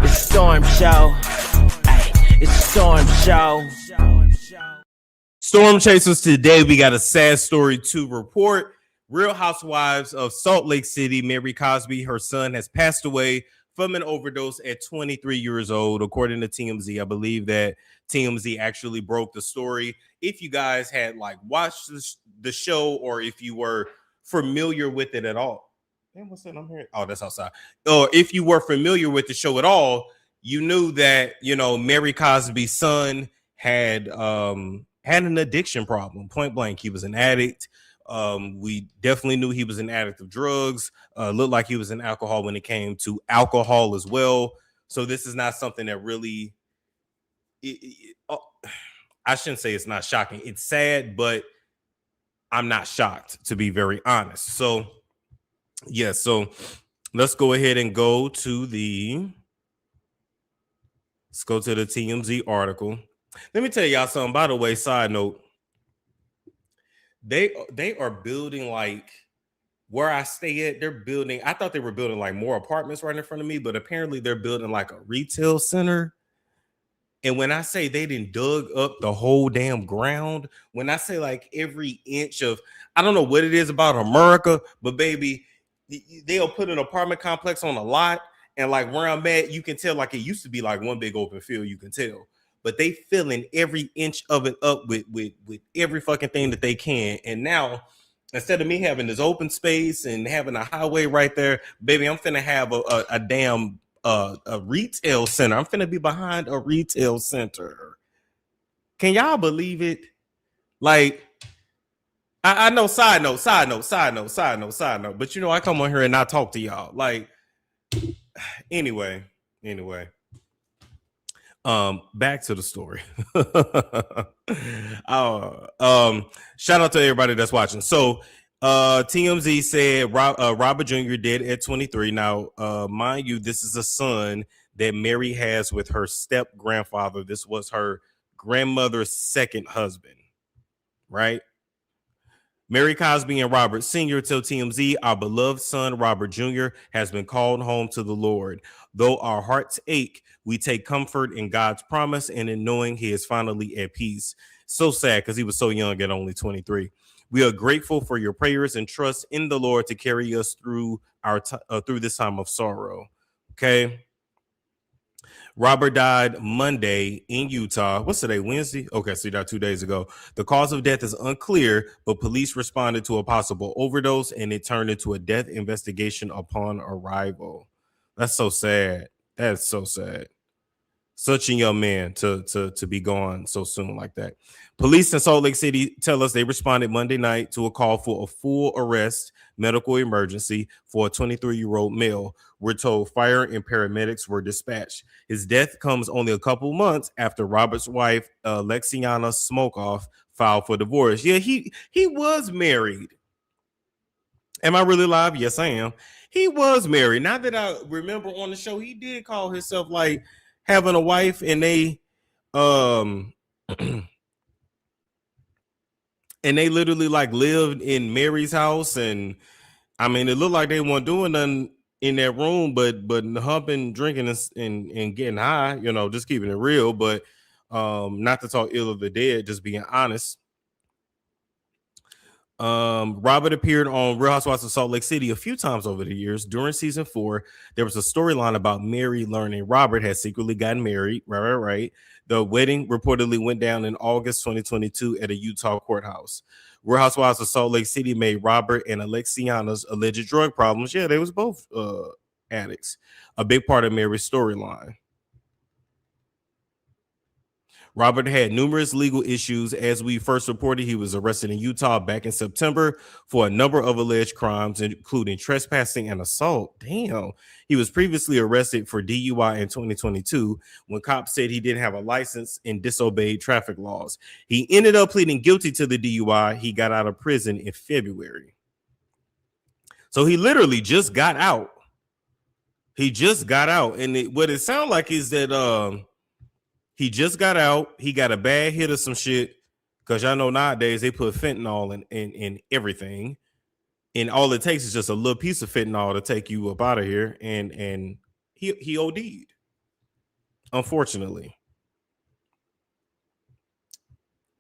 It's Storm Show. Ay, it's Storm Show. Storm Chasers, today we got a sad story to report. Real Housewives of Salt Lake City, Mary Cosby, her son, has passed away from an overdose at 23 years old, according to TMZ. I believe that TMZ actually broke the story. If you guys had watched the show, or if you were familiar with it at all. Damn, what's that I'm hearing? Oh, that's outside. Or if you were familiar with the show at all, you knew that, Mary Cosby's son had an addiction problem. Point blank, he was an addict. We definitely knew he was an addict of drugs. Looked like he was an alcohol when it came to alcohol as well. So this is not something that really, I shouldn't say it's not shocking. It's sad, but I'm not shocked, to be very honest. So yeah, so let's go ahead and go to the TMZ article. Let me tell y'all something. By the way, side note, they are building where I stay at. They're building. I thought they were building more apartments right in front of me, but apparently they're building a retail center. And when I say they didn't dug up the whole damn ground, when I say every inch of, I don't know what it is about America, but baby, they'll put an apartment complex on a lot, and where I'm at, you can tell it used to be one big open field. You can tell, but they filling every inch of it up with every fucking thing that they can. And now, instead of me having this open space and having a highway right there, baby, I'm finna have a damn a retail center. I'm finna be behind a retail center. Can y'all believe it? I know, side note, but I come on here and I talk to y'all. Anyway. Back to the story. Shout out to everybody that's watching. So TMZ said Robert Jr. dead at 23. Now, mind you, this is a son that Mary has with her step grandfather. This was her grandmother's second husband, right? Mary Cosby and Robert Sr. tell TMZ, our beloved son, Robert Jr., has been called home to the Lord. Though our hearts ache, we take comfort in God's promise and in knowing he is finally at peace. So sad because he was so young at only 23. We are grateful for your prayers and trust in the Lord to carry us through through this time of sorrow. Okay. Robert died Monday in Utah. What's today? Wednesday? Okay, so he died 2 days ago. The cause of death is unclear, but police responded to a possible overdose and it turned into a death investigation upon arrival. That's so sad. That's so sad. Such a young man to be gone so soon like that. Police in Salt Lake City tell us they responded Monday night to a call for a full arrest medical emergency for a 23-year-old male. We're told fire and paramedics were dispatched. His death comes only a couple months after Robert's wife, Lexiana Smokeoff, filed for divorce. Yeah, he was married. Am I really live? Yes, I am. He was married. Now that I remember on the show, he did call himself having a wife, and they and they literally lived in Mary's house. And I mean, it looked like they weren't doing nothing in that room, but humping, drinking, and getting high, just keeping it real. But not to talk ill of the dead, just being honest. Robert appeared on Real Housewives of Salt Lake City a few times over the years. During season 4, there was a storyline about Mary learning Robert had secretly gotten married. Right. The wedding reportedly went down in August 2022 at a Utah courthouse. Real Housewives of Salt Lake City made Robert and Alexiana's alleged drug problems, yeah, they was both addicts, a big part of Mary's storyline. Robert had numerous legal issues. As we first reported, he was arrested in Utah back in September for a number of alleged crimes, including trespassing and assault. Damn. He was previously arrested for DUI in 2022 when cops said he didn't have a license and disobeyed traffic laws. He ended up pleading guilty to the DUI. He got out of prison in February. So he literally just got out. And what it sounds like is that he just got out. He got a bad hit of some shit, because y'all know nowadays they put fentanyl in everything, and all it takes is just a little piece of fentanyl to take you up out of here. And he OD'd. Unfortunately.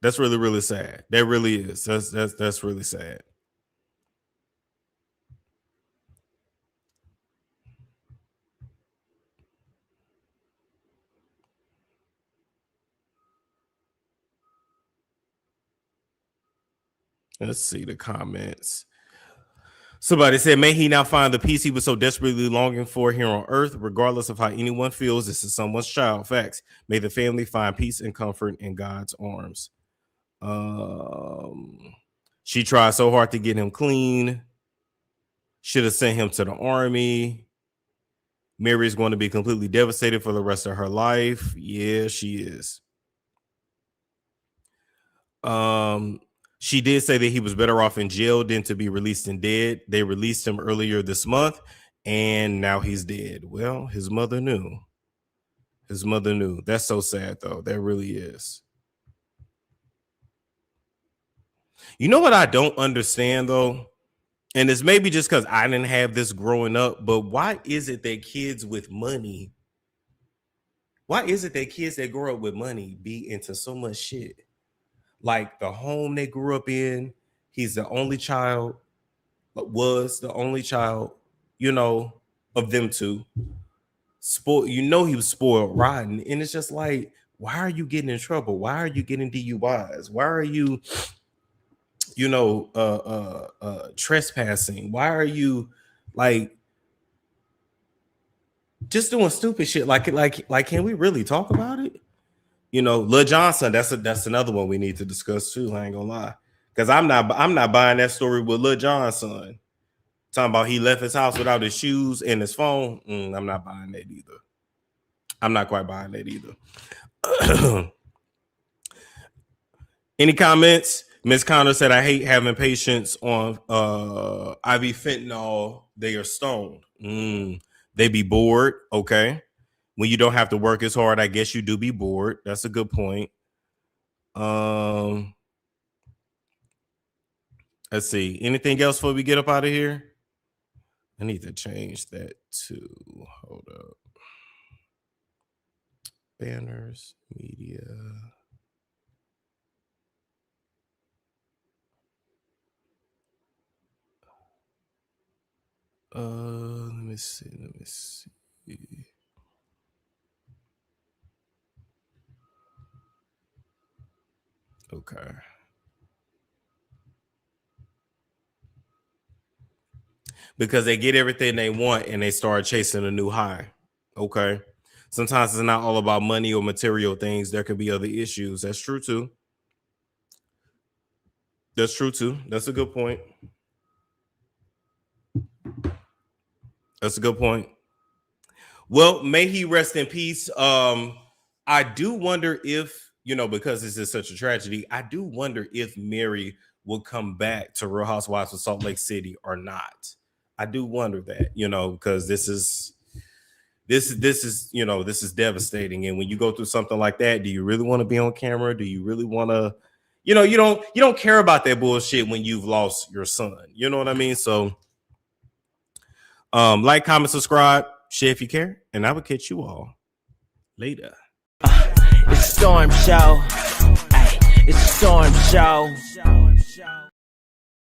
That's really, really sad. That really is. That's really sad. Let's see the comments. Somebody said, may he now find the peace he was so desperately longing for here on earth, regardless of how anyone feels. This is someone's child. Facts. May the family find peace and comfort in God's arms. She tried so hard to get him clean. Should have sent him to the army. Mary is going to be completely devastated for the rest of her life. Yeah, she is. She did say that he was better off in jail than to be released and dead. They released him earlier this month, and now he's dead. Well, his mother knew. His mother knew. That's so sad, though. That really is. You know what I don't understand, though? And it's maybe just because I didn't have this growing up, but why is it that kids with money, why is it that kids that grow up with money be into so much shit? Like the home they grew up in, he's the only child, was the only child, you know, of them two. Spoiled, you know, he was spoiled rotten. And it's just like, why are you getting in trouble? Why are you getting DUIs? Why are you, you know, trespassing? Why are you like just doing stupid shit? Like, can we really talk about it? You know, Lil Johnson, that's another one we need to discuss too. I ain't gonna lie. Because I'm not buying that story with Lil Johnson. Talking about he left his house without his shoes and his phone. I'm not buying that either. I'm not quite buying that either. Any comments? Miss Connor said, I hate having patients on IV fentanyl. They are stoned. They be bored. Okay. When you don't have to work as hard, I guess you do be bored. That's a good point. Let's see. Anything else before we get up out of here? I need to change that too. Hold up. Banners, media. Let me see. Okay. Because they get everything they want and they start chasing a new high. Okay. Sometimes it's not all about money or material things. There could be other issues. That's true too. That's true too. That's a good point. That's a good point. Well, may he rest in peace. I do wonder if, you know, because this is such a tragedy, I do wonder if Mary will come back to Real Housewives of Salt Lake City or not. I do wonder that, you know, because this is, you know, this is devastating. And when you go through something like that, do you really want to be on camera? Do you really want to, you know, you don't care about that bullshit when you've lost your son. You know what I mean? So like, comment, subscribe, share if you care, and I will catch you all later. It's a storm show. Ay, it's a storm show.